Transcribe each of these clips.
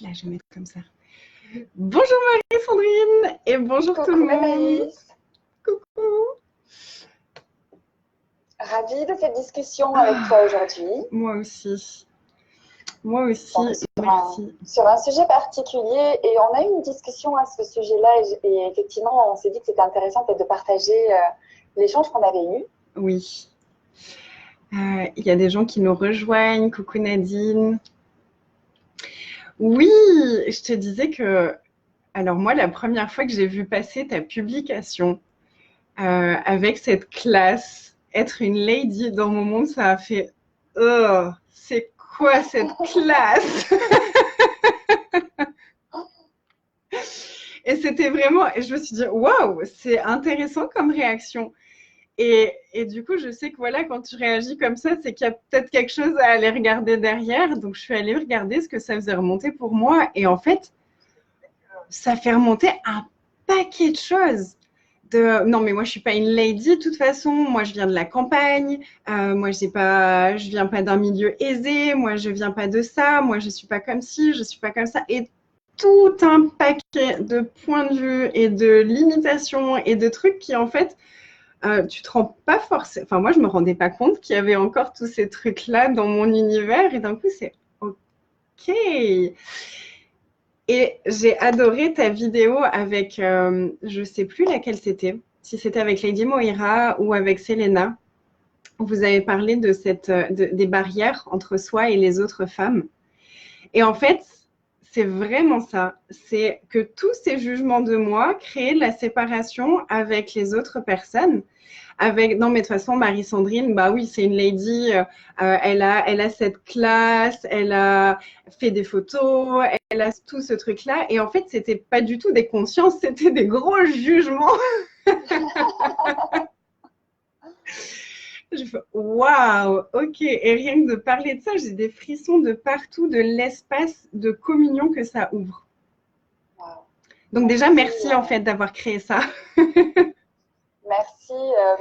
là, je vais mettre comme ça. Bonjour Marie-Sandrine et bonjour tout le monde. Anaïs. Coucou. Ravie de cette discussion avec toi aujourd'hui. Moi aussi. Moi aussi, merci. Sur un sujet particulier, et on a eu une discussion à ce sujet-là, et effectivement, on s'est dit que c'était intéressant peut-être de partager l'échange qu'on avait eu. Oui. Il y a des gens qui nous rejoignent. Coucou Nadine. Oui, je te disais que, alors moi, la première fois que j'ai vu passer ta publication avec cette classe, être une lady, dans mon monde, ça a fait « Oh, c'est quoi cette classe ?» Et c'était vraiment, et je me suis dit « Waouh, c'est intéressant comme réaction ». Et du coup, je sais que voilà, quand tu réagis comme ça, c'est qu'il y a peut-être quelque chose à aller regarder derrière. Donc, je suis allée regarder ce que ça faisait remonter pour moi. Et en fait, ça fait remonter un paquet de choses. Non, mais moi, je suis pas une lady, de toute façon. Moi, je viens de la campagne. Moi, je viens pas d'un milieu aisé. Moi, je viens pas de ça. Moi, je suis pas comme ci, je suis pas comme ça. Et tout un paquet de points de vue et de limitations et de trucs qui, en fait, tu te rends pas forcément. Enfin, moi, je me rendais pas compte qu'il y avait encore tous ces trucs-là dans mon univers. Et d'un coup, c'est OK. Et j'ai adoré ta vidéo avec, je sais plus laquelle c'était, si c'était avec Lady Moira ou avec Selena. Vous avez parlé des barrières entre soi et les autres femmes. Et en fait, c'est vraiment ça. C'est que tous ces jugements de moi créent la séparation avec les autres personnes. Non, mais de toute façon, Marie-Sandrine, bah oui, c'est une lady, elle a cette classe, elle a fait des photos, elle a tout ce truc-là. Et en fait, c'était pas du tout des consciences, c'était des gros jugements. Je fais waouh, ok. Et rien que de parler de ça, j'ai des frissons de partout, de l'espace de communion que ça ouvre. Wow. Donc déjà, merci en fait d'avoir créé ça.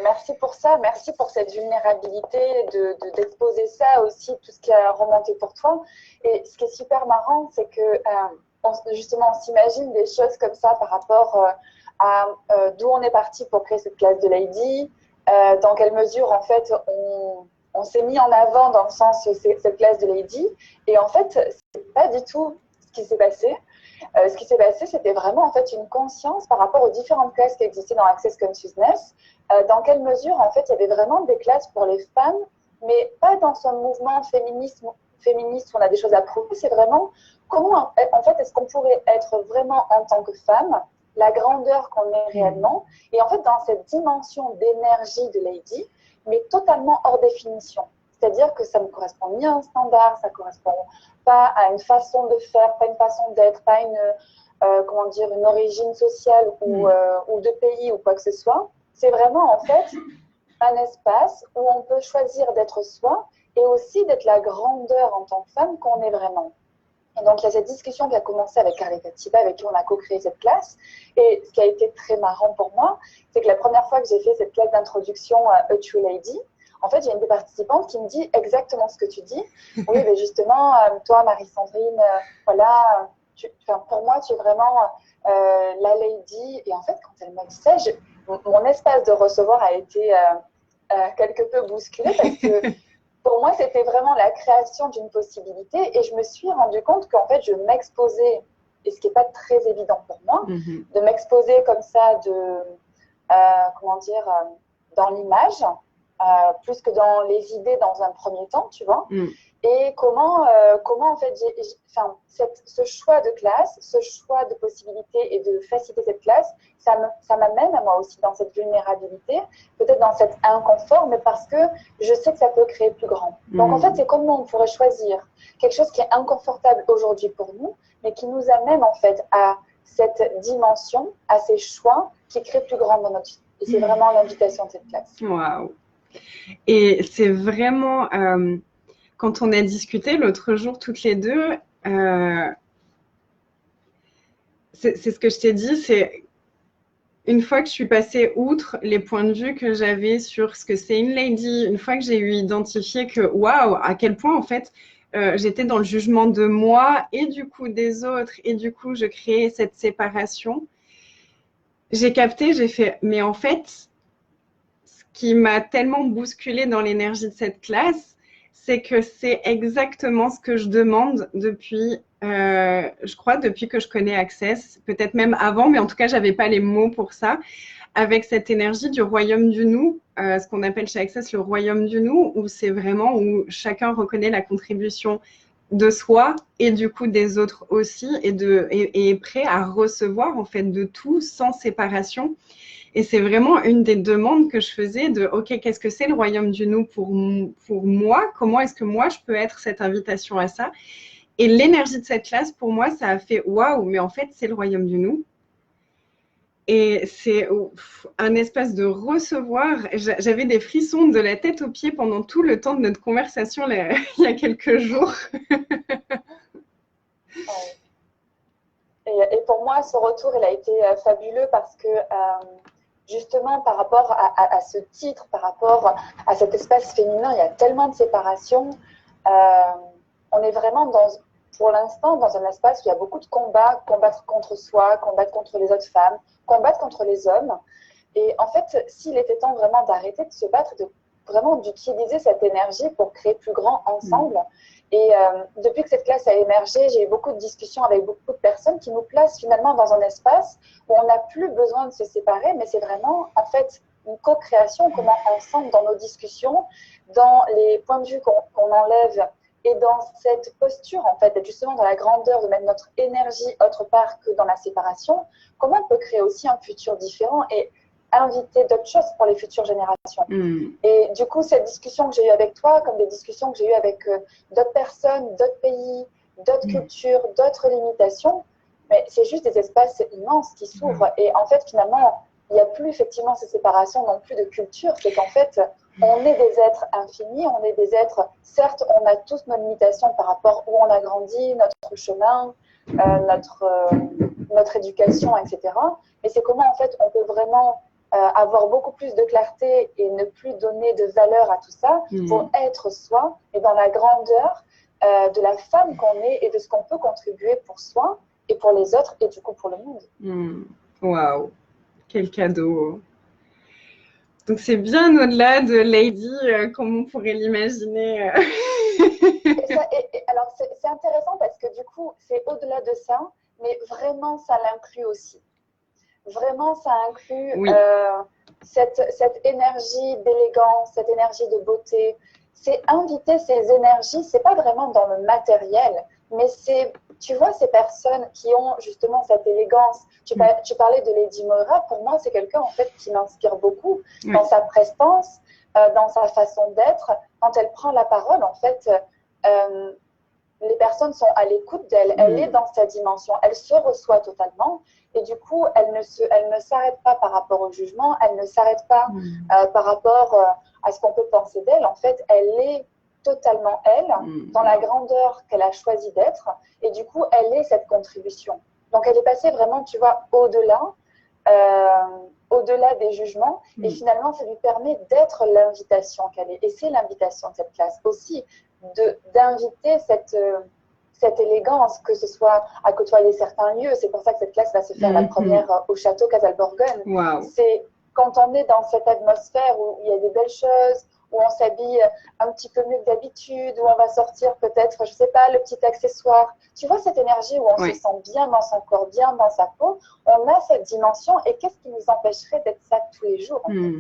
Merci pour ça, merci pour cette vulnérabilité, d'exposer ça aussi, tout ce qui a remonté pour toi. Et ce qui est super marrant, c'est que justement, on s'imagine des choses comme ça par rapport à d'où on est parti pour créer cette classe de Lady, dans quelle mesure en fait on s'est mis en avant dans le sens cette classe de Lady. Et en fait, c'est pas du tout ce qui s'est passé. Ce qui s'est passé, c'était vraiment en fait une conscience par rapport aux différentes classes qui existaient dans Access Consciousness. Dans quelle mesure en fait il y avait vraiment des classes pour les femmes, mais pas dans un mouvement féministe où on a des choses à prouver. C'est vraiment comment en fait est-ce qu'on pourrait être vraiment en tant que femme, la grandeur qu'on est réellement, et en fait dans cette dimension d'énergie de Lady, mais totalement hors définition. C'est-à-dire que ça ne correspond ni à un standard, ça ne correspond pas à une façon de faire, pas une façon d'être, pas une origine sociale ou de pays ou quoi que ce soit. C'est vraiment en fait un espace où on peut choisir d'être soi et aussi d'être la grandeur en tant que femme qu'on est vraiment. Et donc, il y a cette discussion qui a commencé avec Carlita Tiba, avec qui on a co-créé cette classe. Et ce qui a été très marrant pour moi, c'est que la première fois que j'ai fait cette classe d'introduction à A True Lady, en fait, j'ai une des participantes qui me dit exactement ce que tu dis. Oui, mais justement, toi, Marie-Sandrine, voilà, pour moi, tu es vraiment la lady. Et en fait, quand elle m'a dit ça, mon espace de recevoir a été quelque peu bousculé parce que pour moi, c'était vraiment la création d'une possibilité. Et je me suis rendu compte qu'en fait, je m'exposais, et ce qui n'est pas très évident pour moi, de m'exposer comme ça, dans l'image. Plus que dans les idées dans un premier temps, tu vois. Et comment en fait, ce choix de classe, ce choix de possibilités et de faciliter cette classe, ça m'amène à moi aussi dans cette vulnérabilité, peut-être dans cet inconfort, mais parce que je sais que ça peut créer plus grand. Donc en fait, c'est comment on pourrait choisir quelque chose qui est inconfortable aujourd'hui pour nous, mais qui nous amène en fait à cette dimension, à ces choix qui créent plus grand dans notre vie. Et c'est vraiment l'invitation de cette classe. Waouh. Et c'est vraiment, quand on a discuté l'autre jour toutes les deux, c'est ce que je t'ai dit, c'est une fois que je suis passée outre les points de vue que j'avais sur ce que c'est une lady, une fois que j'ai eu identifié que, waouh, à quel point en fait, j'étais dans le jugement de moi et du coup des autres, et du coup, je créais cette séparation. J'ai capté, j'ai fait, mais en fait, ce qui m'a tellement bousculée dans l'énergie de cette classe, c'est que c'est exactement ce que je demande depuis, je crois, depuis que je connais Access, peut-être même avant, mais en tout cas, j'avais pas les mots pour ça, avec cette énergie du royaume du nous, ce qu'on appelle chez Access le royaume du nous, où c'est vraiment où chacun reconnaît la contribution de soi et du coup des autres aussi, et est prêt à recevoir en fait de tout sans séparation. Et c'est vraiment une des demandes que je faisais de, OK, qu'est-ce que c'est le royaume du nous pour moi? Comment est-ce que moi, je peux être cette invitation à ça? Et l'énergie de cette classe, pour moi, ça a fait, waouh, mais en fait, c'est le royaume du nous. Et c'est un espace de recevoir. J'avais des frissons de la tête aux pieds pendant tout le temps de notre conversation là, il y a quelques jours. Et pour moi, ce retour, il a été fabuleux parce que justement, par rapport à ce titre, par rapport à cet espace féminin, il y a tellement de séparation. On est vraiment pour l'instant dans un espace où il y a beaucoup de combats, combattre contre soi, combattre contre les autres femmes, combattre contre les hommes. Et en fait, s'il était temps vraiment d'arrêter de se battre, vraiment d'utiliser cette énergie pour créer plus grand ensemble. Et depuis que cette classe a émergé, j'ai eu beaucoup de discussions avec beaucoup de personnes qui nous placent finalement dans un espace où on n'a plus besoin de se séparer, mais c'est vraiment en fait une co-création, comment ensemble dans nos discussions, dans les points de vue qu'on enlève et dans cette posture en fait, d'être justement dans la grandeur, de mettre notre énergie autre part que dans la séparation, comment on peut créer aussi un futur différent et inviter d'autres choses pour les futures générations. Et du coup, cette discussion que j'ai eue avec toi, comme des discussions que j'ai eues avec d'autres personnes, d'autres pays, d'autres cultures, d'autres limitations, mais c'est juste des espaces immenses qui s'ouvrent. Et en fait, finalement, il n'y a plus effectivement ces séparations non plus de culture. C'est qu'en fait, on est des êtres infinis, on est des êtres, certes, on a tous nos limitations par rapport où on a grandi, notre chemin, notre éducation, etc. Mais c'est comment, en fait, on peut vraiment avoir beaucoup plus de clarté et ne plus donner de valeur à tout ça pour être soi et dans la grandeur de la femme qu'on est et de ce qu'on peut contribuer pour soi et pour les autres et du coup pour le monde. Waouh, quel cadeau! Donc c'est bien au-delà de Lady, comme on pourrait l'imaginer. Alors c'est intéressant parce que du coup c'est au-delà de ça, mais vraiment ça l'inclut aussi. Vraiment, ça inclut cette énergie d'élégance, cette énergie de beauté. C'est inviter ces énergies, c'est pas vraiment dans le matériel, mais c'est, tu vois, ces personnes qui ont justement cette élégance. Tu parlais de Lady Moira, pour moi, c'est quelqu'un en fait qui m'inspire beaucoup dans sa prestance, dans sa façon d'être. Quand elle prend la parole, en fait, les personnes sont à l'écoute d'elle. Elle est dans sa dimension, elle se reçoit totalement. Et du coup, elle ne s'arrête pas par rapport au jugement, elle ne s'arrête pas par rapport à ce qu'on peut penser d'elle. En fait, elle est totalement elle, dans la grandeur qu'elle a choisi d'être. Et du coup, elle est cette contribution. Donc, elle est passée vraiment, tu vois, au-delà des jugements. Et finalement, ça lui permet d'être l'invitation qu'elle est. Et c'est l'invitation de cette classe aussi, d'inviter cette élégance, que ce soit à côtoyer certains lieux. C'est pour ça que cette classe va se faire la première au château Casalborgun. Wow. C'est quand on est dans cette atmosphère où il y a des belles choses, où on s'habille un petit peu mieux que d'habitude, où on va sortir peut-être, je sais pas, le petit accessoire. Tu vois cette énergie où on se sent bien dans son corps, bien dans sa peau. On a cette dimension et qu'est-ce qui nous empêcherait d'être ça tous les jours en fait.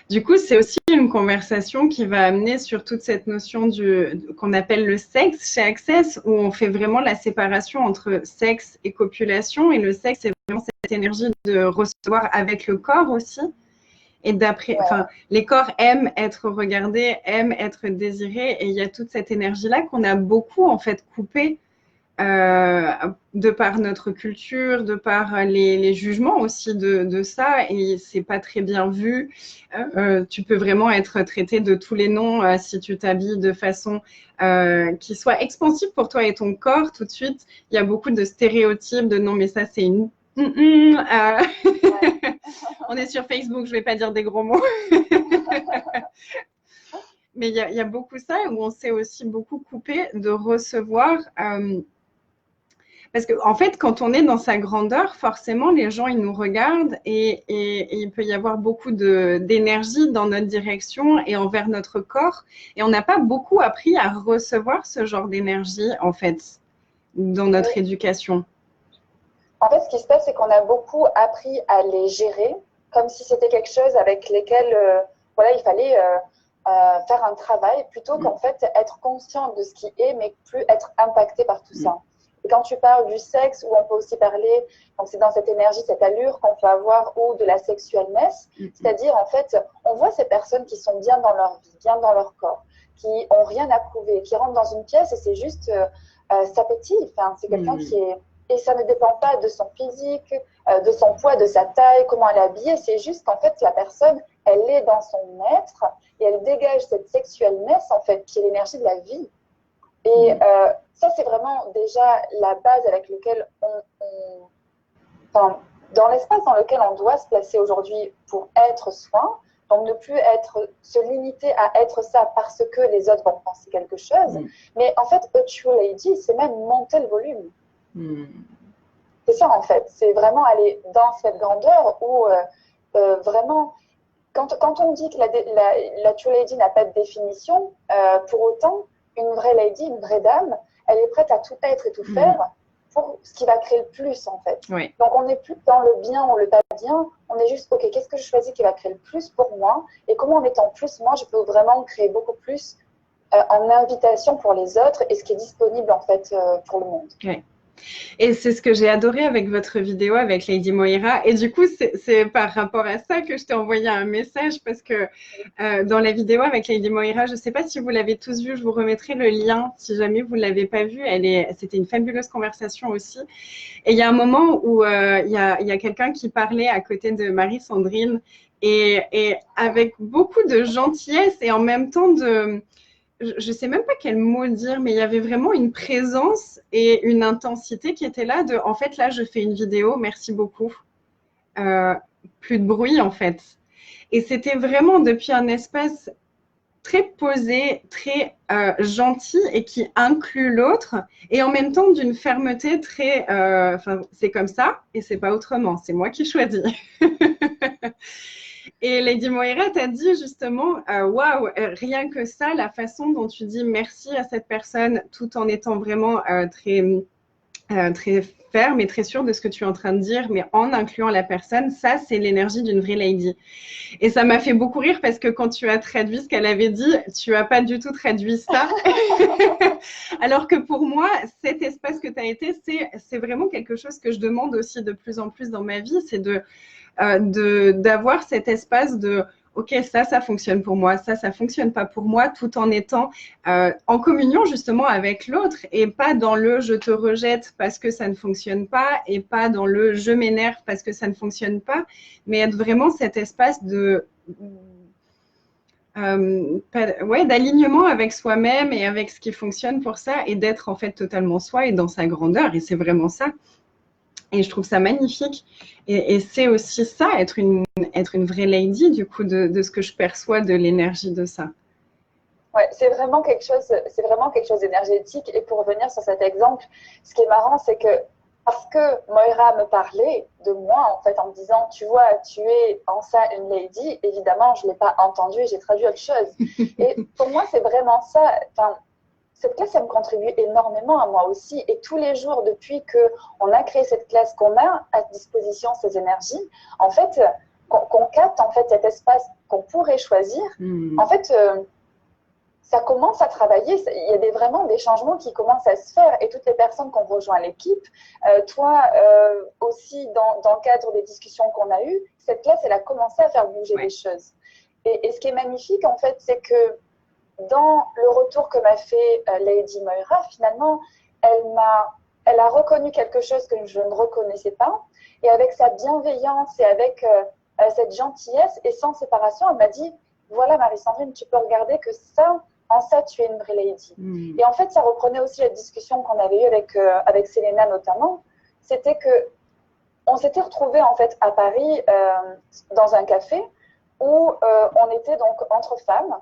Du coup, c'est aussi une conversation qui va amener sur toute cette notion qu'on appelle le sexe chez Access, où on fait vraiment la séparation entre sexe et copulation. Et le sexe, c'est vraiment cette énergie de recevoir avec le corps aussi. Et les corps aiment être regardés, aiment être désirés. Et il y a toute cette énergie-là qu'on a beaucoup, en fait, coupée de par notre culture, de par les jugements aussi de ça, et c'est pas très bien vu. Tu peux vraiment être traité de tous les noms si tu t'habilles de façon qui soit expansive pour toi et ton corps. Tout de suite, il y a beaucoup de stéréotypes de non mais ça c'est une on est sur Facebook, je vais pas dire des gros mots. Mais il y a beaucoup ça où on s'est aussi beaucoup coupé de recevoir. Parce qu'en fait, quand on est dans sa grandeur, forcément, les gens, ils nous regardent et il peut y avoir beaucoup d'énergie dans notre direction et envers notre corps. Et on n'a pas beaucoup appris à recevoir ce genre d'énergie, en fait, dans notre éducation. En fait, ce qui se passe, c'est qu'on a beaucoup appris à les gérer, comme si c'était quelque chose avec lesquels voilà, il fallait faire un travail, plutôt qu'en fait être conscient de ce qui est, mais plus être impacté par tout ça. Et quand tu parles du sexe, où on peut aussi parler, donc c'est dans cette énergie, cette allure qu'on peut avoir, ou de la sexualness, c'est-à-dire en fait, on voit ces personnes qui sont bien dans leur vie, bien dans leur corps, qui ont rien à prouver, qui rentrent dans une pièce et c'est juste ça pétille. Enfin, c'est quelqu'un qui est et ça ne dépend pas de son physique, de son poids, de sa taille, comment elle est habillée. C'est juste qu'en fait, la personne, elle est dans son être et elle dégage cette sexualness, en fait, qui est l'énergie de la vie. Et ça, c'est vraiment déjà la base avec laquelle enfin, dans l'espace dans lequel on doit se placer aujourd'hui pour être soi. Donc, ne plus se limiter à être ça parce que les autres vont penser quelque chose. Mais en fait, A True Lady, c'est même monter le volume. C'est ça en fait, c'est vraiment aller dans cette grandeur où vraiment, quand on dit que la True Lady n'a pas de définition, pour autant, une vraie lady, une vraie dame, elle est prête à tout être et tout faire pour ce qui va créer le plus en fait. Oui. Donc on n'est plus dans le bien ou le pas bien, on est juste, ok, qu'est-ce que je choisis qui va créer le plus pour moi et comment en étant plus moi, je peux vraiment créer beaucoup plus en invitation pour les autres et ce qui est disponible en fait pour le monde. Oui. Et c'est ce que j'ai adoré avec votre vidéo avec Lady Moira. Et du coup, c'est par rapport à ça que je t'ai envoyé un message parce que dans la vidéo avec Lady Moira, je ne sais pas si vous l'avez tous vu, je vous remettrai le lien si jamais vous ne l'avez pas vu. C'était une fabuleuse conversation aussi. Et il y a un moment où il y a quelqu'un qui parlait à côté de Marie-Sandrine et avec beaucoup de gentillesse et en même temps je ne sais même pas quel mot dire, mais il y avait vraiment une présence et une intensité qui était là en fait, là, je fais une vidéo, merci beaucoup. Plus de bruit, en fait. Et c'était vraiment depuis un espace très posé, très gentil et qui inclut l'autre et en même temps d'une fermeté très... c'est comme ça et c'est pas autrement, c'est moi qui choisis. Et Lady Moira t'a dit justement, waouh, rien que ça, la façon dont tu dis merci à cette personne tout en étant vraiment très ferme et très sûre de ce que tu es en train de dire, mais en incluant la personne, ça, c'est l'énergie d'une vraie lady. Et ça m'a fait beaucoup rire parce que quand tu as traduit ce qu'elle avait dit, tu n'as pas du tout traduit ça. Alors que pour moi, cet espace que tu as été, c'est vraiment quelque chose que je demande aussi de plus en plus dans ma vie, c'est d'avoir cet espace de ok, ça fonctionne pour moi, ça fonctionne pas pour moi, tout en étant en communion justement avec l'autre et pas dans le je te rejette parce que ça ne fonctionne pas et pas dans le je m'énerve parce que ça ne fonctionne pas, mais être vraiment cet espace d'alignement avec soi-même et avec ce qui fonctionne pour ça et d'être en fait totalement soi et dans sa grandeur, et c'est vraiment ça. Et je trouve ça magnifique. Et c'est aussi ça, être une vraie lady, du coup, de ce que je perçois de l'énergie de ça. Ouais, c'est vraiment quelque chose d'énergétique. Et pour revenir sur cet exemple, ce qui est marrant, c'est que parce que Moira me parlait de moi, en fait, en me disant, tu vois, tu es en ça une lady, évidemment, je ne l'ai pas entendu et j'ai traduit autre chose. Et pour moi, c'est vraiment ça. Enfin, cette classe, elle me contribue énormément à moi aussi. Et tous les jours, depuis qu'on a créé cette classe, qu'on a à disposition ces énergies, en fait, qu'on capte en fait cet espace qu'on pourrait choisir, en fait, ça commence à travailler. Il y a vraiment des changements qui commencent à se faire. Et toutes les personnes qu'on rejoint l'équipe, toi aussi, dans le cadre des discussions qu'on a eues, cette classe, elle a commencé à faire bouger les choses. Et ce qui est magnifique, en fait, c'est que dans le retour que m'a fait Lady Moira, finalement, elle a reconnu quelque chose que je ne reconnaissais pas. Et avec sa bienveillance et avec cette gentillesse et sans séparation, elle m'a dit, voilà Marie-Sandrine, tu peux regarder que ça, en ça, tu es une vraie lady. Et en fait, ça reprenait aussi la discussion qu'on avait eue avec Selena notamment. C'était qu'on s'était retrouvés en fait à Paris dans un café où on était donc entre femmes.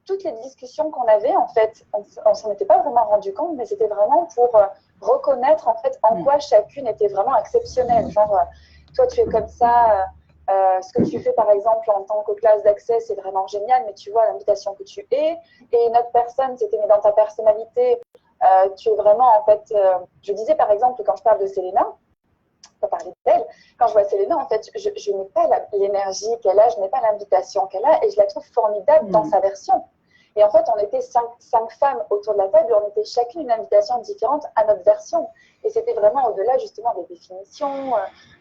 toutes les discussions qu'on avait, en fait, on s'en était pas vraiment rendu compte, mais c'était vraiment pour reconnaître, en fait, en quoi chacune était vraiment exceptionnelle. Genre, toi, tu es comme ça, ce que tu fais, par exemple, en tant que classe d'accès, c'est vraiment génial, mais tu vois l'invitation que tu es. Et une autre personne, c'était, mais dans ta personnalité, tu es vraiment, en fait, je disais, par exemple, quand je parle de Selena, pas parler d'elle. Quand je vois Selena, en fait, je n'ai pas l'énergie qu'elle a, je n'ai pas l'invitation qu'elle a, et je la trouve formidable dans sa version. Et en fait, on était cinq femmes autour de la table, et on était chacune une invitation différente à notre version. Et c'était vraiment au-delà, justement, des définitions,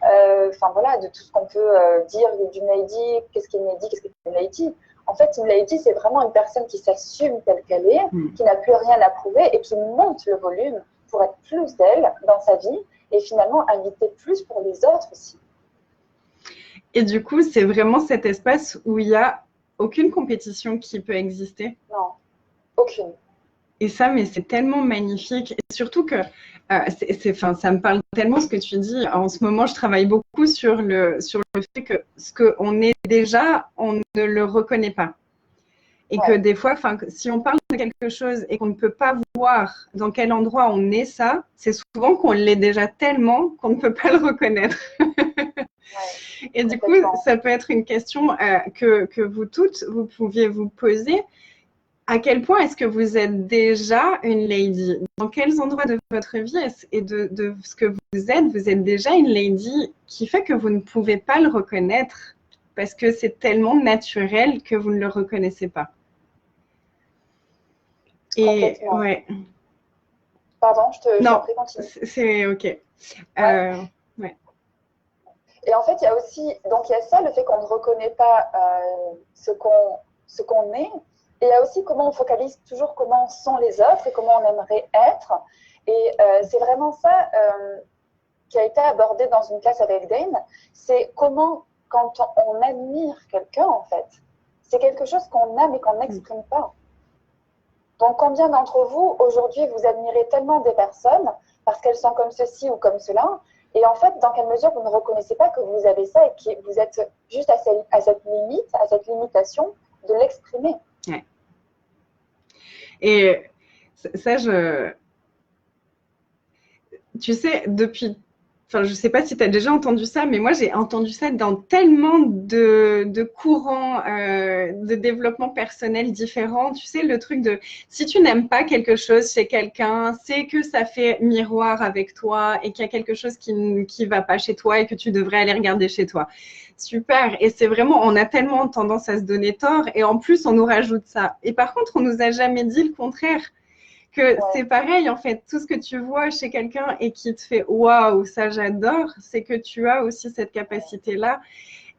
enfin voilà, de tout ce qu'on peut dire d'une lady, qu'est-ce qu'une lady, qu'est-ce qu'une lady. En fait, une lady, c'est vraiment une personne qui s'assume telle qu'elle est, qui n'a plus rien à prouver, et qui monte le volume pour être plus d'elle dans sa vie, et finalement inviter plus pour les autres aussi. Et du coup, c'est vraiment cet espace où il n'y a aucune compétition qui peut exister. Non, aucune. Et ça, mais c'est tellement magnifique. Et surtout que ça me parle tellement ce que tu dis. En ce moment, je travaille beaucoup sur le fait que ce qu'on est déjà, on ne le reconnaît pas. Et que des fois, si on parle de quelque chose et qu'on ne peut pas voir dans quel endroit on est ça, c'est souvent qu'on l'est déjà tellement qu'on ne peut pas le reconnaître. Et du coup, ça peut être une question que vous toutes, vous pouviez vous poser. À quel point est-ce que vous êtes déjà une lady? Dans quels endroits de votre vie et de ce que vous êtes déjà une lady qui fait que vous ne pouvez pas le reconnaître parce que c'est tellement naturel que vous ne le reconnaissez pas. Et ouais. Pardon, je t'en prie, continue. C'est ok. Ouais. Et en fait, il y a aussi, donc il y a ça, le fait qu'on ne reconnaît pas ce qu'on est. Et il y a aussi comment on focalise toujours comment sont les autres et comment on aimerait être. Et c'est vraiment ça qui a été abordé dans une classe avec Dane. C'est comment, quand on admire quelqu'un, en fait, c'est quelque chose qu'on a mais qu'on n'exprime pas. Donc, combien d'entre vous, aujourd'hui, vous admirez tellement des personnes parce qu'elles sont comme ceci ou comme cela, et en fait, dans quelle mesure vous ne reconnaissez pas que vous avez ça et que vous êtes juste à cette limite, à cette limitation de l'exprimer. Ouais. Et ça, tu sais, je ne sais pas si tu as déjà entendu ça, mais moi, j'ai entendu ça dans tellement de courants de développement personnel différents. Tu sais, le truc de si tu n'aimes pas quelque chose chez quelqu'un, c'est que ça fait miroir avec toi et qu'il y a quelque chose qui ne va pas chez toi et que tu devrais aller regarder chez toi. Super. Et c'est vraiment, on a tellement tendance à se donner tort et en plus, on nous rajoute ça. Et par contre, on nous a jamais dit le contraire. Que c'est pareil, en fait, tout ce que tu vois chez quelqu'un et qui te fait waouh, ça j'adore, c'est que tu as aussi cette capacité-là.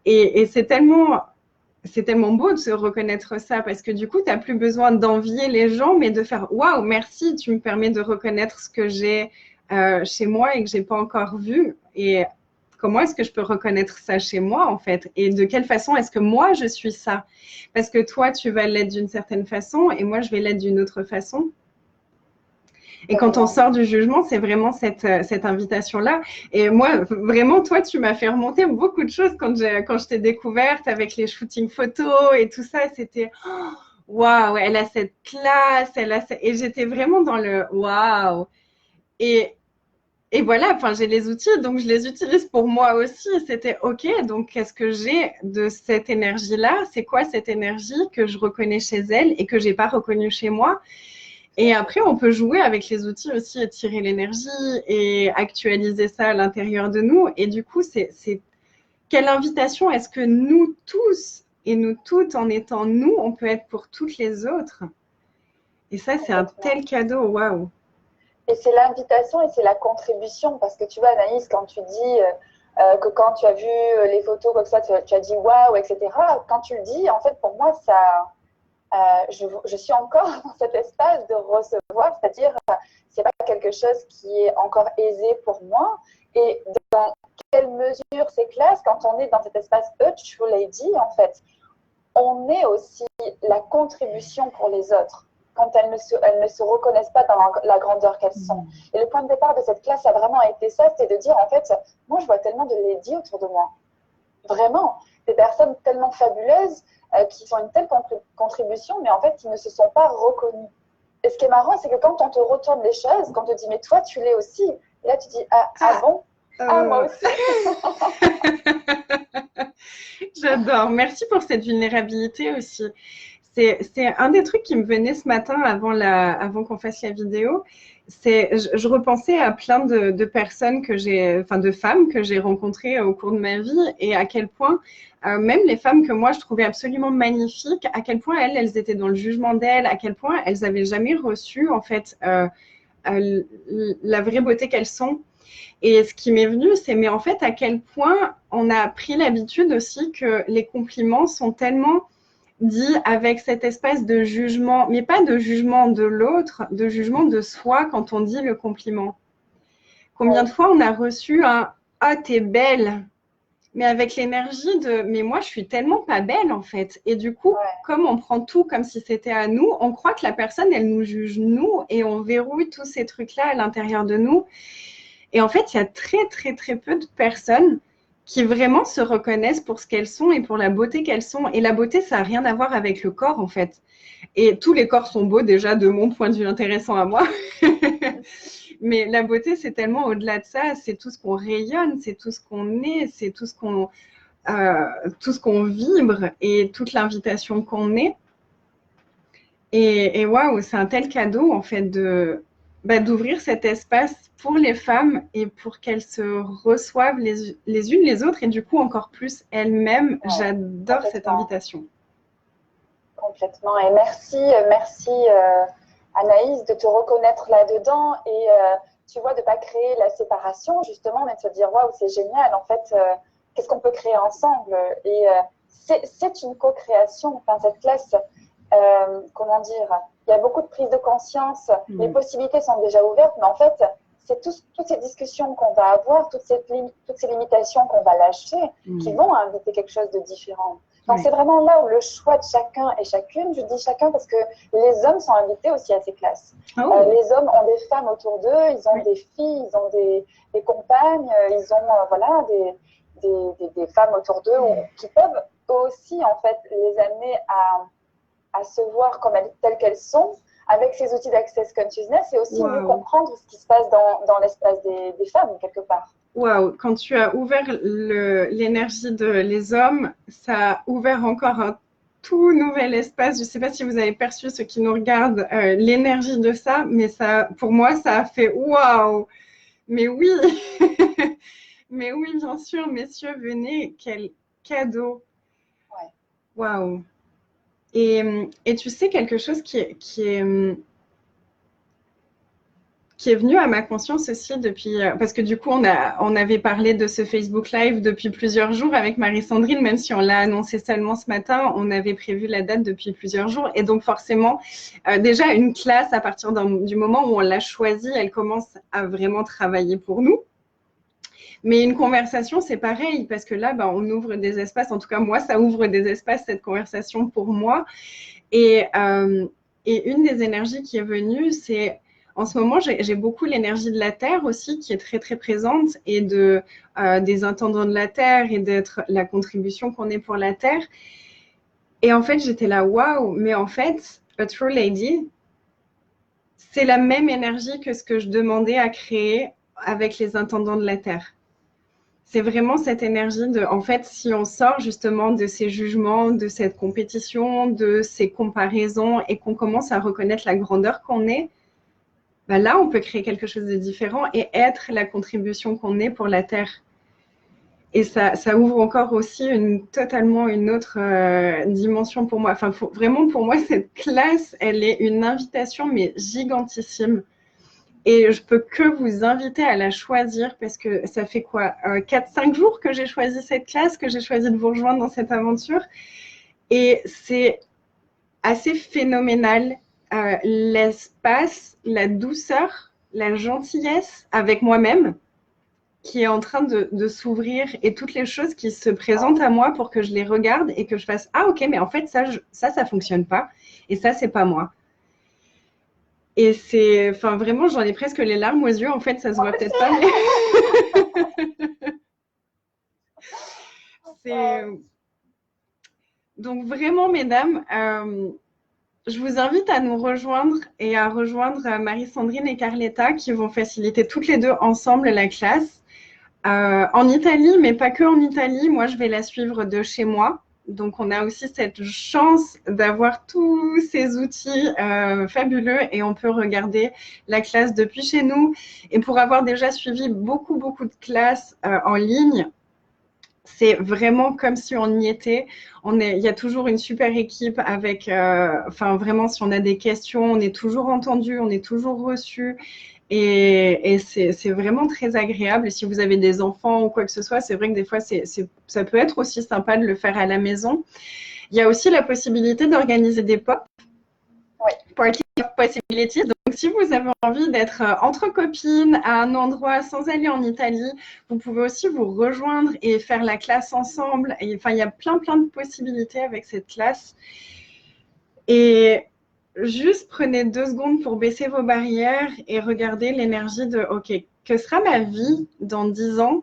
Et c'est tellement beau de se reconnaître ça parce que du coup, tu n'as plus besoin d'envier les gens, mais de faire waouh, merci, tu me permets de reconnaître ce que j'ai chez moi et que je n'ai pas encore vu. Et comment est-ce que je peux reconnaître ça chez moi, en fait? Et de quelle façon est-ce que moi, je suis ça? Parce que toi, tu vas l'être d'une certaine façon et moi, je vais l'être d'une autre façon. Et quand on sort du jugement, c'est vraiment cette invitation-là. Et moi, vraiment, toi, tu m'as fait remonter beaucoup de choses quand je t'ai découverte avec les shootings photos et tout ça. C'était waouh, elle a cette classe, et j'étais vraiment dans le waouh. Et voilà, enfin, j'ai les outils, donc je les utilise pour moi aussi. C'était OK, donc qu'est-ce que j'ai de cette énergie-là? C'est quoi cette énergie que je reconnais chez elle et que j'ai pas reconnue chez moi? Et après, on peut jouer avec les outils aussi, étirer l'énergie et actualiser ça à l'intérieur de nous. Et du coup, c'est quelle invitation est-ce que nous tous et nous toutes, en étant nous, on peut être pour toutes les autres? Et ça, c'est un tel cadeau, waouh! Et c'est l'invitation et c'est la contribution. Parce que tu vois, Anaïs, quand tu dis que quand tu as vu les photos comme ça, tu as dit waouh, etc. Quand tu le dis, en fait, pour moi, ça... je suis encore dans cet espace de recevoir, c'est-à-dire c'est pas quelque chose qui est encore aisé pour moi. Et dans quelle mesure c'est classe quand on est dans cet espace True Lady, en fait, on est aussi la contribution pour les autres quand elles ne se reconnaissent pas dans la grandeur qu'elles sont. Et le point de départ de cette classe a vraiment été ça, c'était de dire en fait, moi je vois tellement de lady autour de moi. vraiment, des personnes tellement fabuleuses qui font une telle contribution, mais en fait, qui ne se sont pas reconnues. Et ce qui est marrant, c'est que quand on te retourne les choses, quand on te dit, mais toi, tu l'es aussi, et là, tu dis, ah bon? Ah, moi aussi. J'adore. Merci pour cette vulnérabilité aussi. C'est un des trucs qui me venait ce matin avant qu'on fasse la vidéo. Je repensais à plein de personnes de femmes que j'ai rencontrées au cours de ma vie et à quel point, même les femmes que moi je trouvais absolument magnifiques, à quel point elles étaient dans le jugement d'elles, à quel point elles n'avaient jamais reçu en fait la vraie beauté qu'elles sont. Et ce qui m'est venu, c'est mais en fait à quel point on a pris l'habitude aussi que les compliments sont tellement dit avec cette espèce de jugement, mais pas de jugement de l'autre, de jugement de soi quand on dit le compliment. Combien de fois on a reçu un « Ah, t'es belle », mais avec l'énergie de « Mais moi, je suis tellement pas belle, en fait ». Et du coup, comme on prend tout comme si c'était à nous, on croit que la personne, elle nous juge nous et on verrouille tous ces trucs-là à l'intérieur de nous. Et en fait, il y a très, très, très peu de personnes qui vraiment se reconnaissent pour ce qu'elles sont et pour la beauté qu'elles sont. Et la beauté, ça n'a rien à voir avec le corps, en fait. Et tous les corps sont beaux, déjà, de mon point de vue intéressant à moi. Mais la beauté, c'est tellement au-delà de ça. C'est tout ce qu'on rayonne, c'est tout ce qu'on est, c'est tout ce qu'on vibre et toute l'invitation qu'on est. Et waouh, c'est un tel cadeau, en fait, d'ouvrir cet espace pour les femmes et pour qu'elles se reçoivent les unes les autres et du coup encore plus elles-mêmes. Ouais, j'adore cette invitation. Complètement. Et merci Anaïs de te reconnaître là-dedans et tu vois, de ne pas créer la séparation justement, mais de se dire waouh, c'est génial, en fait, qu'est-ce qu'on peut créer ensemble? Et c'est une co-création, enfin, cette classe, comment dire, il y a beaucoup de prise de conscience, les possibilités sont déjà ouvertes, mais en fait, c'est toutes ces discussions qu'on va avoir, toutes ces limitations qu'on va lâcher, qui vont inviter quelque chose de différent. Donc, c'est vraiment là où le choix de chacun et chacune, je dis chacun parce que les hommes sont invités aussi à ces classes. Les hommes ont des femmes autour d'eux, ils ont des filles, ils ont des compagnes, ils ont des femmes autour d'eux qui peuvent aussi, en fait, les amener à se voir comme telles qu'elles sont, avec ces outils d'Access Consciousness et aussi mieux comprendre ce qui se passe dans l'espace des femmes, quelque part. Waouh, quand tu as ouvert l'énergie les hommes, ça a ouvert encore un tout nouvel espace. Je ne sais pas si vous avez perçu, ceux qui nous regardent, l'énergie de ça, mais ça, pour moi, ça a fait waouh. Mais oui, mais oui, bien sûr, messieurs, venez, quel cadeau. Waouh. Et tu sais, quelque chose qui est venu à ma conscience aussi depuis, parce que du coup, on avait parlé de ce Facebook Live depuis plusieurs jours avec Marie-Sandrine, même si on l'a annoncé seulement ce matin, on avait prévu la date depuis plusieurs jours. Et donc, forcément, déjà, une classe, à partir du moment où on l'a choisie, elle commence à vraiment travailler pour nous. Mais une conversation, c'est pareil, parce que là, on ouvre des espaces. En tout cas, moi, ça ouvre des espaces, cette conversation pour moi. Et une des énergies qui est venue, c'est... En ce moment, j'ai beaucoup l'énergie de la Terre aussi, qui est très, très présente, et des intendants de la Terre, et d'être la contribution qu'on est pour la Terre. Et en fait, j'étais là, waouh, mais en fait, A True Lady, c'est la même énergie que ce que je demandais à créer avec les intendants de la Terre. C'est vraiment cette énergie de, en fait, si on sort justement de ces jugements, de cette compétition, de ces comparaisons, et qu'on commence à reconnaître la grandeur qu'on est, là, on peut créer quelque chose de différent et être la contribution qu'on est pour la Terre. Et ça ouvre encore aussi totalement une autre dimension pour moi. Enfin, vraiment, pour moi, cette classe, elle est une invitation, mais gigantissime. Et je peux que vous inviter à la choisir parce que ça fait quoi 4-5 jours que j'ai choisi cette classe, que j'ai choisi de vous rejoindre dans cette aventure. Et c'est assez phénoménal. L'espace, la douceur, la gentillesse avec moi-même qui est en train de s'ouvrir et toutes les choses qui se présentent à moi pour que je les regarde et que je fasse « Ah ok, mais en fait ça fonctionne pas et ça c'est pas moi ». Et c'est, enfin vraiment, j'en ai presque les larmes aux yeux. En fait, ça se voit peut-être pas, mais Donc vraiment, mesdames, je vous invite à nous rejoindre et à rejoindre Marie-Sandrine et Carletta qui vont faciliter toutes les deux ensemble la classe. En Italie, mais pas que en Italie. Moi, je vais la suivre de chez moi. Donc, on a aussi cette chance d'avoir tous ces outils fabuleux et on peut regarder la classe depuis chez nous. Et pour avoir déjà suivi beaucoup de classes en ligne, c'est vraiment comme si on y était. Il y a toujours une super équipe avec, vraiment, si on a des questions, on est toujours entendu, on est toujours reçu. Et c'est vraiment très agréable. Et si vous avez des enfants ou quoi que ce soit, c'est vrai que des fois, ça peut être aussi sympa de le faire à la maison. Il y a aussi la possibilité d'organiser des pop. Oui. Party possibilities. Donc, si vous avez envie d'être entre copines à un endroit sans aller en Italie, vous pouvez aussi vous rejoindre et faire la classe ensemble. Et, enfin, il y a plein de possibilités avec cette classe. Et juste prenez 2 secondes pour baisser vos barrières et regardez l'énergie de « Ok, que sera ma vie dans 10 ans ?»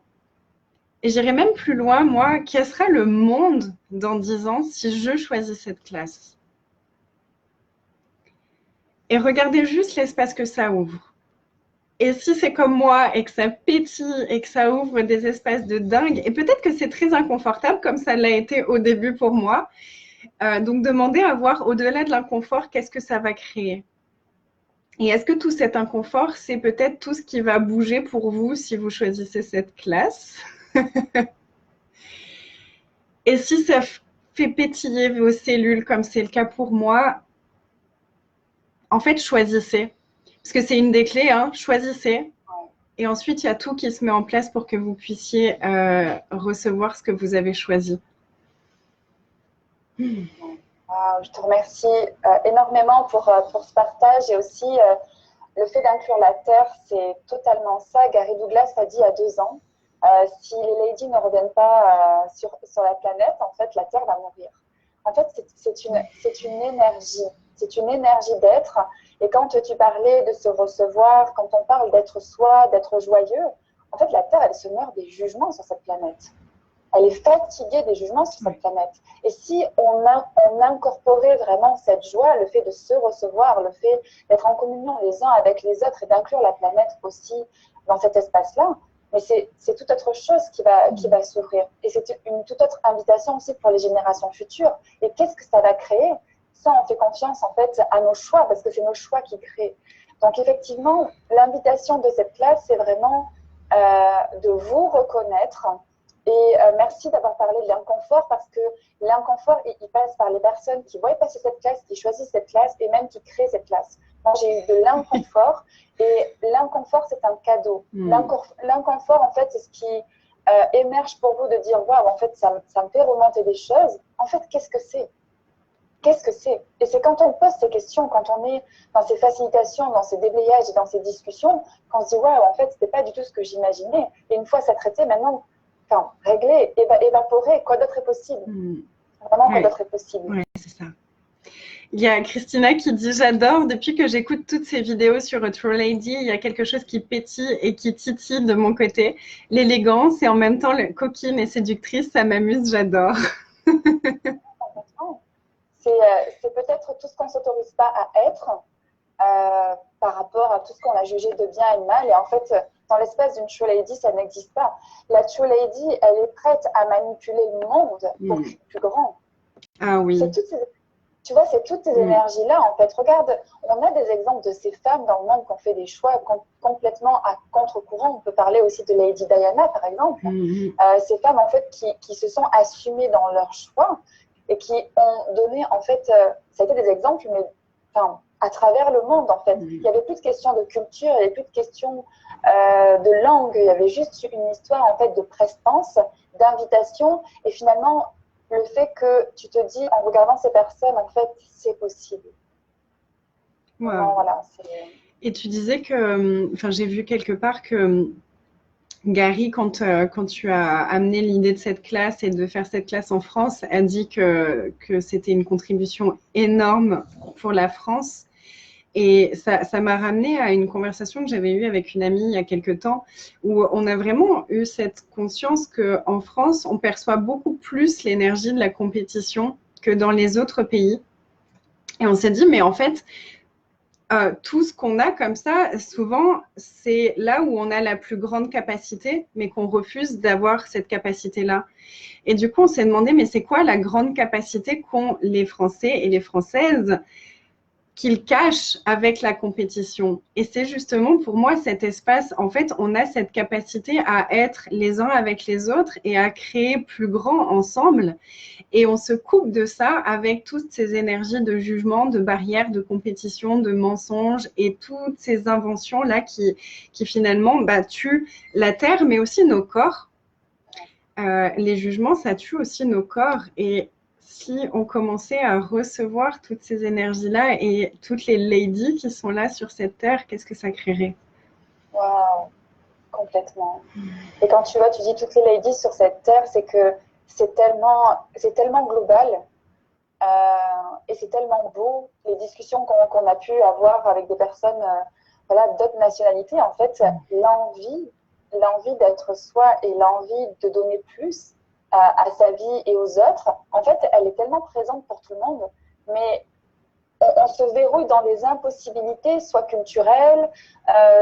Et j'irai même plus loin, moi, quel sera le monde dans 10 ans si je choisis cette classe? Et regardez juste l'espace que ça ouvre. Et si c'est comme moi et que ça pétille et que ça ouvre des espaces de dingue, et peut-être que c'est très inconfortable comme ça l'a été au début pour moi, donc demandez à voir au-delà de l'inconfort, qu'est-ce que ça va créer. Et est-ce que tout cet inconfort, c'est peut-être tout ce qui va bouger pour vous si vous choisissez cette classe? Et si ça fait pétiller vos cellules comme c'est le cas pour moi, en fait, choisissez. Parce que c'est une des clés, hein, choisissez. Et ensuite, il y a tout qui se met en place pour que vous puissiez recevoir ce que vous avez choisi. Je te remercie énormément pour ce partage et aussi le fait d'inclure la Terre, c'est totalement ça. Gary Douglas a dit il y a 2 ans, si les ladies ne reviennent pas sur la planète, en fait, la Terre va mourir. En fait, c'est une énergie. C'est une énergie d'être. Et quand tu parlais de se recevoir, quand on parle d'être soi, d'être joyeux, en fait, la Terre, elle se meurt des jugements sur cette planète. Elle est fatiguée des jugements sur cette planète. Et si on incorporait vraiment cette joie, le fait de se recevoir, le fait d'être en communion les uns avec les autres et d'inclure la planète aussi dans cet espace-là, mais c'est toute autre chose qui va s'ouvrir. Et c'est une toute autre invitation aussi pour les générations futures. Et qu'est-ce que ça va créer? Ça, on fait confiance en fait à nos choix, parce que c'est nos choix qui créent. Donc effectivement, l'invitation de cette classe, c'est vraiment de vous reconnaître. Et merci d'avoir parlé de l'inconfort, parce que l'inconfort, il passe par les personnes qui voient passer cette classe, qui choisissent cette classe et même qui créent cette classe. Moi, j'ai eu de l'inconfort et l'inconfort, c'est un cadeau. L'inconfort, en fait, c'est ce qui émerge pour vous de dire « Waouh, en fait, ça me fait remonter des choses. » En fait, qu'est-ce que c'est? Qu'est-ce que c'est? Et c'est quand on pose ces questions, quand on est dans ces facilitations, dans ces déblayages et dans ces discussions, qu'on se dit « Waouh, en fait, c'était pas du tout ce que j'imaginais. » Et une fois ça traité, maintenant, réglé, évaporé, quoi d'autre est possible? Vraiment, quoi d'autre est possible? Oui, c'est ça. Il y a Christina qui dit « J'adore, depuis que j'écoute toutes ces vidéos sur A True Lady, il y a quelque chose qui pétille et qui titille de mon côté. L'élégance et en même temps coquine et séductrice, ça m'amuse, j'adore. » C'est peut-être tout ce qu'on ne s'autorise pas à être par rapport à tout ce qu'on a jugé de bien et de mal. Et en fait, dans l'espace d'une True Lady, ça n'existe pas. La True Lady, elle est prête à manipuler le monde pour qu'il soit plus grand. Ah oui. Tu vois, c'est toutes ces énergies-là, en fait. Regarde, on a des exemples de ces femmes dans le monde qui ont fait des choix complètement à contre-courant. On peut parler aussi de Lady Diana, par exemple. Ces femmes, en fait, qui se sont assumées dans leur choix et qui ont donné, en fait, ça a été des exemples, mais à travers le monde, en fait. Il n'y avait plus de questions de culture, il n'y avait plus de questions de langue, il y avait juste une histoire, en fait, de prestance, d'invitation, et finalement, le fait que tu te dis, en regardant ces personnes, en fait, c'est possible. Wow. Voilà, et tu disais que, j'ai vu quelque part que Gary, quand tu as amené l'idée de cette classe et de faire cette classe en France, a dit que c'était une contribution énorme pour la France. Et ça m'a ramené à une conversation que j'avais eue avec une amie il y a quelques temps, où on a vraiment eu cette conscience qu'en France, on perçoit beaucoup plus l'énergie de la compétition que dans les autres pays. Et on s'est dit, mais en fait, tout ce qu'on a comme ça, souvent, c'est là où on a la plus grande capacité, mais qu'on refuse d'avoir cette capacité-là. Et du coup, on s'est demandé, mais c'est quoi la grande capacité qu'ont les Français et les Françaises qu'ils cachent avec la compétition? Et c'est justement pour moi cet espace, en fait, on a cette capacité à être les uns avec les autres et à créer plus grand ensemble. Et on se coupe de ça avec toutes ces énergies de jugement, de barrières, de compétition, de mensonges et toutes ces inventions-là qui finalement tuent la terre, mais aussi nos corps. Les jugements, ça tue aussi nos corps. Et si on commençait à recevoir toutes ces énergies-là et toutes les ladies qui sont là sur cette terre, qu'est-ce que ça créerait? Waouh, complètement. Et quand tu vois, tu dis toutes les ladies sur cette terre, c'est que c'est tellement global et c'est tellement beau. Les discussions qu'on a pu avoir avec des personnes voilà, d'autres nationalités, en fait, l'envie d'être soi et l'envie de donner plus à sa vie et aux autres, en fait, elle est tellement présente pour tout le monde, mais on se verrouille dans des impossibilités, soit culturelles,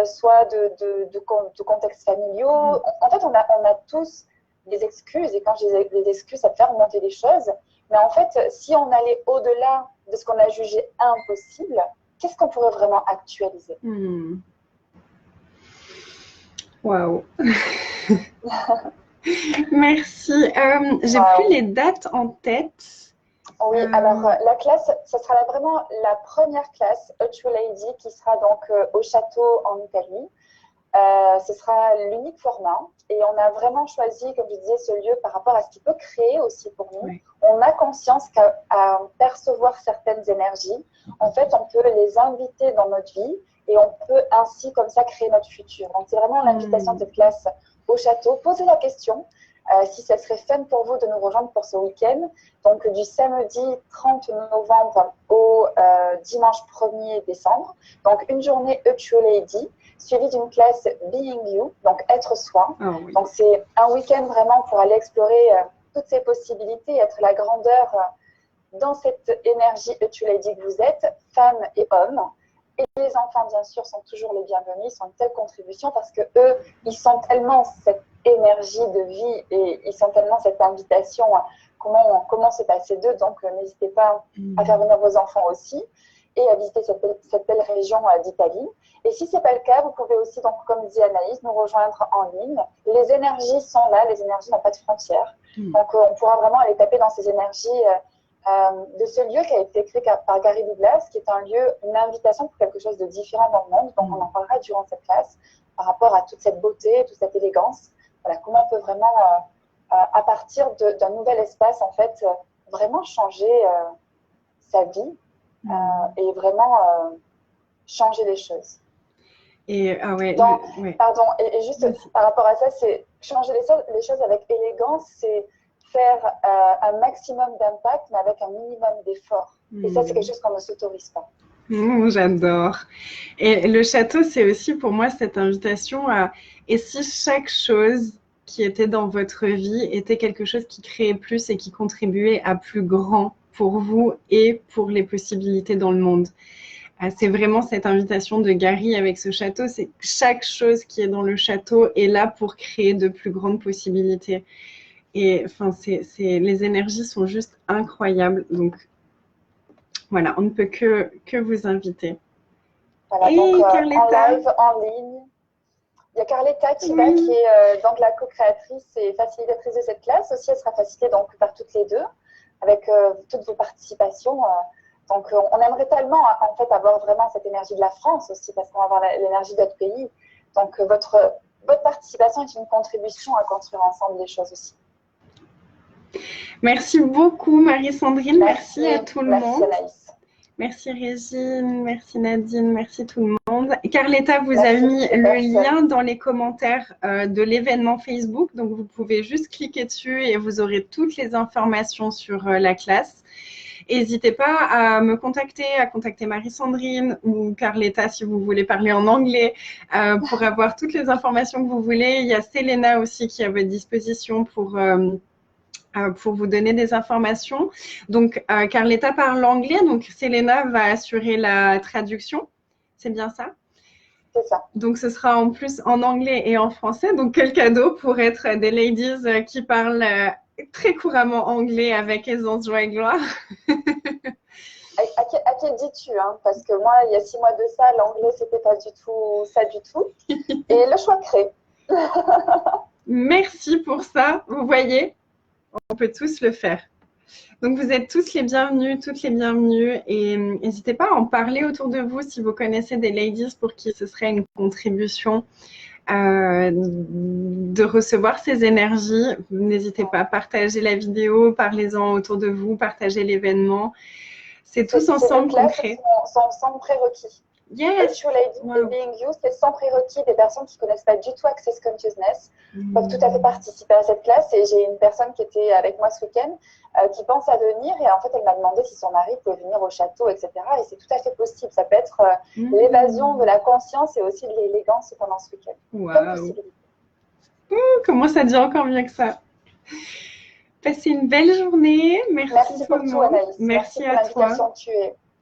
soit de contextes familiaux. En fait, on a tous des excuses, et quand je dis des excuses, ça peut faire remonter des choses. Mais en fait, si on allait au-delà de ce qu'on a jugé impossible, qu'est-ce qu'on pourrait vraiment actualiser? Waouh. Merci. J'ai plus les dates en tête. Oui, alors la classe, ce sera vraiment la première classe True Lady qui sera donc au château en Italie. Ce sera l'unique format et on a vraiment choisi, comme je disais, ce lieu par rapport à ce qu'il peut créer aussi pour nous. Oui. On a conscience qu'à percevoir certaines énergies, en fait, on peut les inviter dans notre vie et on peut ainsi, comme ça, créer notre futur. Donc, c'est vraiment l'invitation de cette classe au château. Posez la question si ça serait fun pour vous de nous rejoindre pour ce week-end. Donc, du samedi 30 novembre au dimanche 1er décembre. Donc, une journée A True Lady, suivie d'une classe Being You, donc être soi. Oh, oui. Donc, c'est un week-end vraiment pour aller explorer toutes ces possibilités, être la grandeur dans cette énergie A True Lady que vous êtes, femme et homme. Et les enfants, bien sûr, sont toujours les bienvenus, ils sont une telle contribution parce que eux, ils sont tellement cette énergie de vie et ils sont tellement cette invitation comment se passer d'eux. Donc, n'hésitez pas à faire venir vos enfants aussi et à visiter cette belle région d'Italie. Et si ce n'est pas le cas, vous pouvez aussi, donc, comme dit Anaïs, nous rejoindre en ligne. Les énergies sont là, les énergies n'ont pas de frontières. Donc, on pourra vraiment aller taper dans ces énergies de ce lieu qui a été créé par Gary Douglas, qui est un lieu, une invitation pour quelque chose de différent dans le monde. Donc, on en parlera durant cette classe par rapport à toute cette beauté, toute cette élégance. Voilà, comment on peut vraiment, à partir d'un nouvel espace, en fait, vraiment changer sa vie et vraiment changer les choses. Et, ouais, pardon, et juste par rapport à ça, c'est changer les choses avec élégance, c'est faire un maximum d'impact, mais avec un minimum d'effort. Et ça, c'est quelque chose qu'on ne s'autorise pas. J'adore. Et le château, c'est aussi pour moi cette invitation à... Et si chaque chose qui était dans votre vie était quelque chose qui créait plus et qui contribuait à plus grand pour vous et pour les possibilités dans le monde? C'est vraiment cette invitation de Gary avec ce château, c'est que chaque chose qui est dans le château est là pour créer de plus grandes possibilités. Et enfin, les énergies sont juste incroyables. Donc, voilà, on ne peut que vous inviter. Voilà, et donc, Carletta, en live, en ligne. Il y a Carletta qui est donc la co-créatrice et facilitatrice de cette classe. Aussi, elle sera facilitée donc, par toutes les deux, avec toutes vos participations. Donc, on aimerait tellement en fait avoir vraiment cette énergie de la France aussi, parce qu'on va avoir l'énergie d'autres pays. Donc, votre participation est une contribution à construire ensemble les choses aussi. Merci beaucoup Marie-Sandrine, merci à tout le monde. Anaïs. Merci Régine, merci Nadine, merci tout le monde. Carletta vous a mis le lien dans les commentaires de l'événement Facebook, donc vous pouvez juste cliquer dessus et vous aurez toutes les informations sur la classe. N'hésitez pas à me contacter, à contacter Marie-Sandrine ou Carletta si vous voulez parler en anglais pour avoir toutes les informations que vous voulez. Il y a Selena aussi qui est à votre disposition pour vous donner des informations. Donc, Carletta parle anglais, donc Selena va assurer la traduction. C'est bien ça? C'est ça. Donc, ce sera en plus en anglais et en français. Donc, quel cadeau pour être des ladies qui parlent très couramment anglais avec aisance, joie et gloire. À qui dis-tu hein? Parce que moi, il y a 6 mois de ça, l'anglais, c'était pas du tout ça du tout. Et le choix crée. Merci pour ça. Vous voyez, on peut tous le faire. Donc, vous êtes tous les bienvenus, toutes les bienvenues. Et n'hésitez pas à en parler autour de vous si vous connaissez des ladies pour qui ce serait une contribution de recevoir ces énergies. N'hésitez pas à partager la vidéo, parlez-en autour de vous, partagez l'événement. C'est tous ensemble qu'on crée. Sont sans prérequis. Yes. True Lady Being You, c'est sans prérequis. Des personnes qui ne connaissent pas du tout Access Consciousness peuvent tout à fait participer à cette classe. Et j'ai une personne qui était avec moi ce week-end qui pense à venir. Et en fait, elle m'a demandé si son mari pouvait venir au château, etc. Et c'est tout à fait possible. Ça peut être l'évasion de la conscience et aussi de l'élégance pendant ce week-end. Wow. Comment ça dit encore mieux que ça? Passez une belle journée. Merci pour tout, Anaïs. Merci à toi.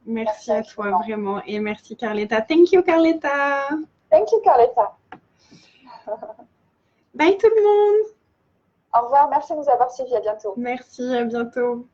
Merci à toi, vraiment. Et merci, Carletta. Thank you, Carletta. Thank you, Carletta. Bye, tout le monde. Au revoir. Merci de nous avoir suivis. À bientôt. Merci, à bientôt.